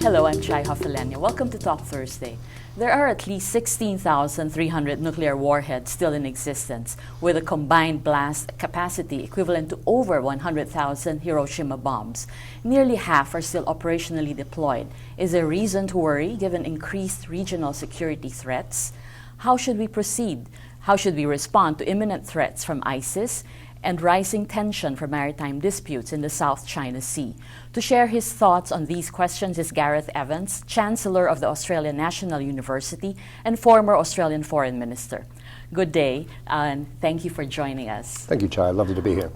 Hello, I'm Chai Hafalenya. Welcome to Talk Thursday. There are at least 16,300 nuclear warheads still in existence, with a combined blast capacity equivalent to over 100,000 Hiroshima bombs. Nearly half are still operationally deployed. Is there reason to worry given increased regional security threats? How should we proceed? How should we respond to imminent threats from ISIS and rising tension for maritime disputes in the South China Sea? To share his thoughts on these questions is Gareth Evans, Chancellor of the Australian National University and former Australian Foreign Minister. Good day, and thank you for joining us. Thank you, Chai. Lovely to be here.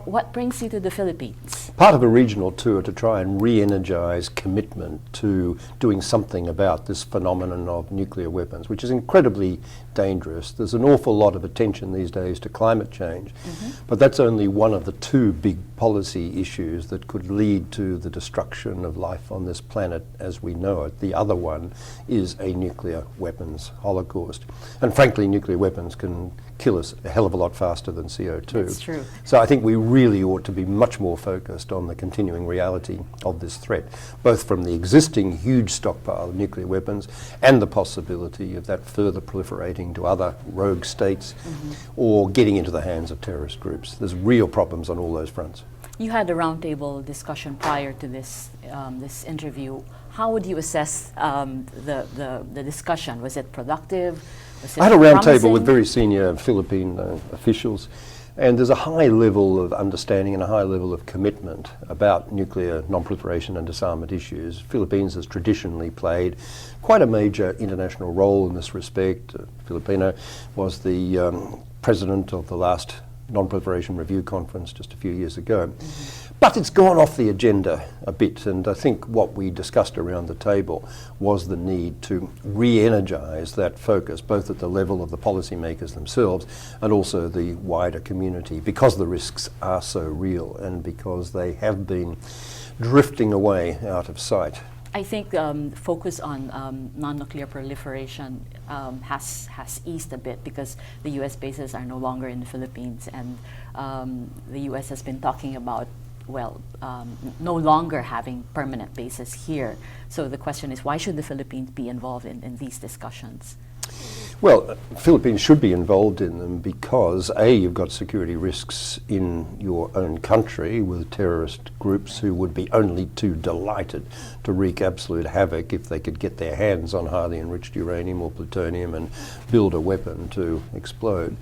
What brings you to the Philippines? Part of a regional tour to try and re-energize commitment to doing something about this phenomenon of nuclear weapons, which is incredibly dangerous. There's an awful lot of attention these days to climate change, but that's only one of the two big policy issues that could lead to the destruction of life on this planet as we know it. The other one is a nuclear weapons holocaust. And frankly, nuclear weapons can kill us a hell of a lot faster than CO2. That's true. So I think we really ought to be much more focused on the continuing reality of this threat, both from the existing huge stockpile of nuclear weapons and the possibility of that further proliferating to other rogue states or getting into the hands of terrorist groups. There's real problems on all those fronts. You had a roundtable discussion prior to this interview. How would you assess the discussion? Was it productive? I had a roundtable with very senior Philippine officials, and there's a high level of understanding and a high level of commitment about nuclear non-proliferation and disarmament issues. Philippines has traditionally played quite a major international role in this respect. Filipino was the president of the last Non-Proliferation Review Conference just a few years ago. But it's gone off the agenda a bit, and I think what we discussed around the table was the need to re-energise that focus, both at the level of the policymakers themselves and also the wider community, because the risks are so real and because they have been drifting away out of sight. I think focus on non-nuclear proliferation has eased a bit because the U.S. bases are no longer in the Philippines, and the U.S. has been talking about no longer having permanent bases here. So the question is, why should the Philippines be involved in these discussions? Well, Philippines should be involved in them because A, you've got security risks in your own country with terrorist groups who would be only too delighted to wreak absolute havoc if they could get their hands on highly enriched uranium or plutonium and build a weapon to explode.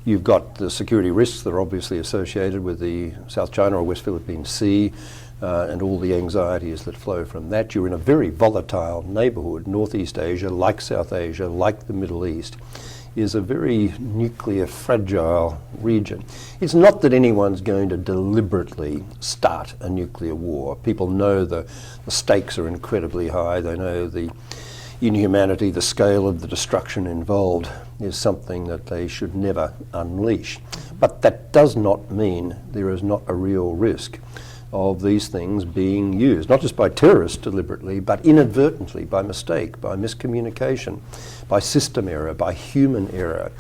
You've got the security risks that are obviously associated with the South China or West Philippine Sea, and all the anxieties that flow from that. You're in a very volatile neighbourhood. Northeast Asia, like South Asia, like the Middle East, is a very nuclear fragile region. It's not that anyone's going to deliberately start a nuclear war. People know the stakes are incredibly high. They know the inhumanity, the scale of the destruction involved is something that they should never unleash. But that does not mean there is not a real risk of these things being used, not just by terrorists deliberately, but inadvertently, by mistake, by miscommunication, by system error, by human error,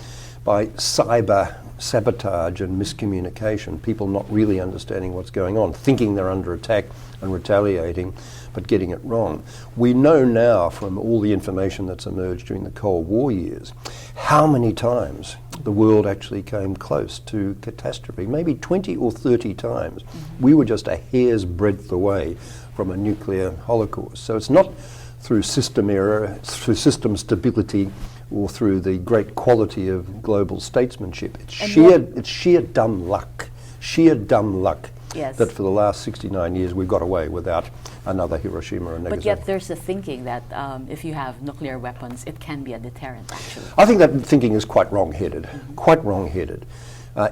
by cyber sabotage and miscommunication, people not really understanding what's going on, thinking they're under attack and retaliating, but getting it wrong. We know now from all the information that's emerged during the Cold War years how many times the world actually came close to catastrophe, maybe 20 or 30 times. We were just a hair's breadth away from a nuclear holocaust. So it's not through system error, through system stability, or through the great quality of global statesmanship. It's sheer dumb luck. Yes. That for the last 69 years we've got away without another Hiroshima or Nagasaki. But yet there's a thinking that if you have nuclear weapons, it can be a deterrent, actually. I think that thinking is quite wrong-headed,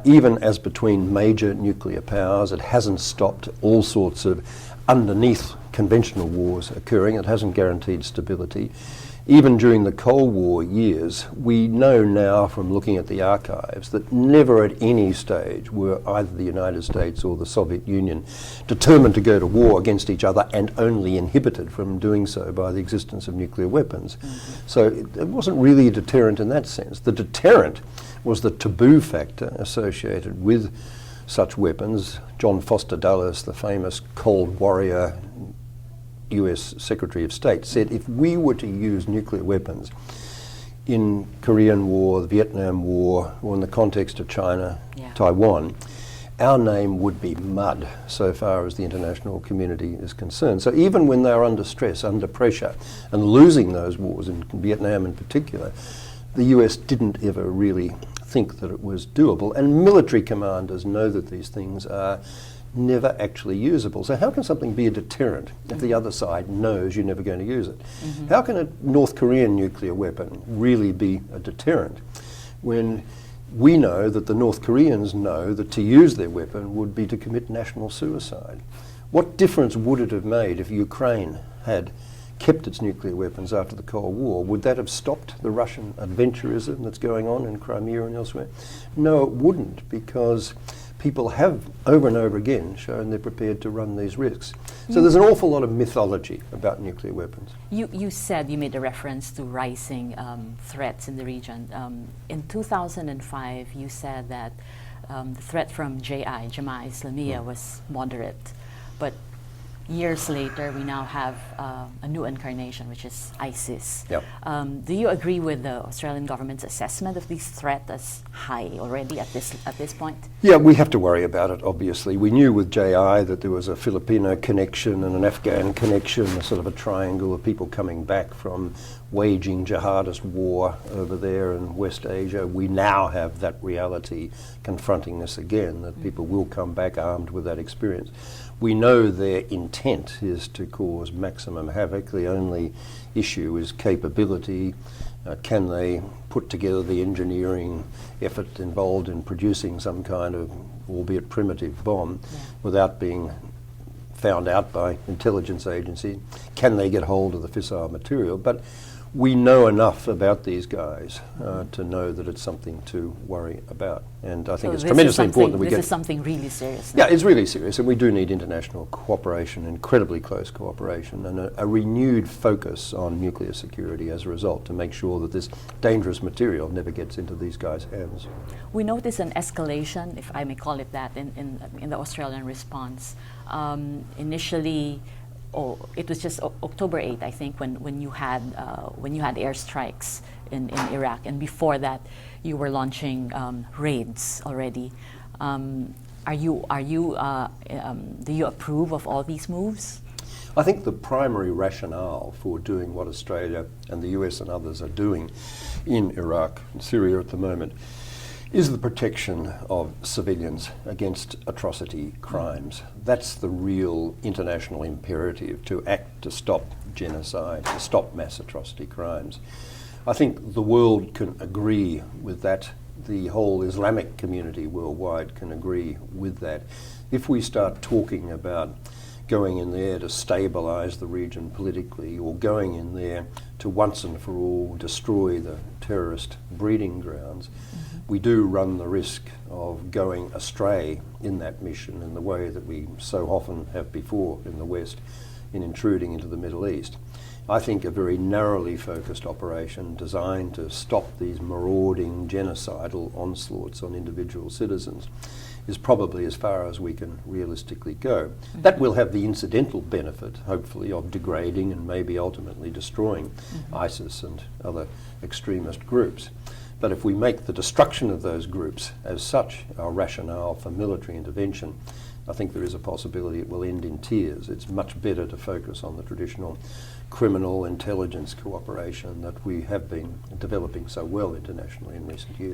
even as between major nuclear powers, it hasn't stopped all sorts of underneath conventional wars occurring. It hasn't guaranteed stability. Even during the Cold War years, we know now from looking at the archives that never at any stage were either the United States or the Soviet Union determined to go to war against each other and only inhibited from doing so by the existence of nuclear weapons. So it wasn't really a deterrent in that sense. The deterrent was the taboo factor associated with such weapons. John Foster Dulles, the famous Cold Warrior US Secretary of State, said if we were to use nuclear weapons in Korean War, the Vietnam War, or in the context of China, Taiwan, our name would be mud so far as the international community is concerned. So even when they're under stress, under pressure, and losing those wars, in Vietnam in particular, the US didn't ever really think that it was doable. And military commanders know that these things are never actually usable. So how can something be a deterrent if the other side knows you're never going to use it? How can a North Korean nuclear weapon really be a deterrent when we know that the North Koreans know that to use their weapon would be to commit national suicide? What difference would it have made if Ukraine had kept its nuclear weapons after the Cold War? Would that have stopped the Russian adventurism that's going on in Crimea and elsewhere? No, it wouldn't, because people have over and over again shown they're prepared to run these risks. So there's an awful lot of mythology about nuclear weapons. You said, you made a reference to rising threats in the region. In 2005, you said that the threat from Jemaah Islamiyah was moderate, but years later, we now have a new incarnation, which is ISIS. Yep. Do you agree with the Australian government's assessment of this threat as high already at this point? Yeah, we have to worry about it, obviously. We knew with JI that there was a Filipino connection and an Afghan connection, a sort of a triangle of people coming back from waging jihadist war over there in West Asia. We now have that reality confronting us again, that people will come back armed with that experience. We know their intent is to cause maximum havoc. The only issue is capability. Can they put together the engineering effort involved in producing some kind of, albeit primitive, bomb without being found out by intelligence agencies? Can they get hold of the fissile material? But we know enough about these guys to know that it's something to worry about. And I think it's tremendously important that we get... This is something really serious now. Yeah, it's really serious, and we do need international cooperation, incredibly close cooperation, and a renewed focus on nuclear security as a result to make sure that this dangerous material never gets into these guys' hands. We notice an escalation, if I may call it that, in the Australian response. Initially, it was just October 8th, I think, when you had airstrikes in Iraq, and before that, you were launching raids already. Do you approve of all these moves? I think the primary rationale for doing what Australia and the US and others are doing in Iraq and Syria at the moment is the protection of civilians against atrocity crimes. That's the real international imperative, to act to stop genocide, to stop mass atrocity crimes. I think the world can agree with that. The whole Islamic community worldwide can agree with that. If we start talking about going in there to stabilise the region politically, or going in there to once and for all destroy the terrorist breeding grounds, we do run the risk of going astray in that mission in the way that we so often have before in the West, in intruding into the Middle East. I think a very narrowly focused operation designed to stop these marauding genocidal onslaughts on individual citizens is probably as far as we can realistically go. That will have the incidental benefit, hopefully, of degrading and maybe ultimately destroying ISIS and other extremist groups. But if we make the destruction of those groups as such our rationale for military intervention, I think there is a possibility it will end in tears. It's much better to focus on the traditional criminal intelligence cooperation that we have been developing so well internationally in recent years.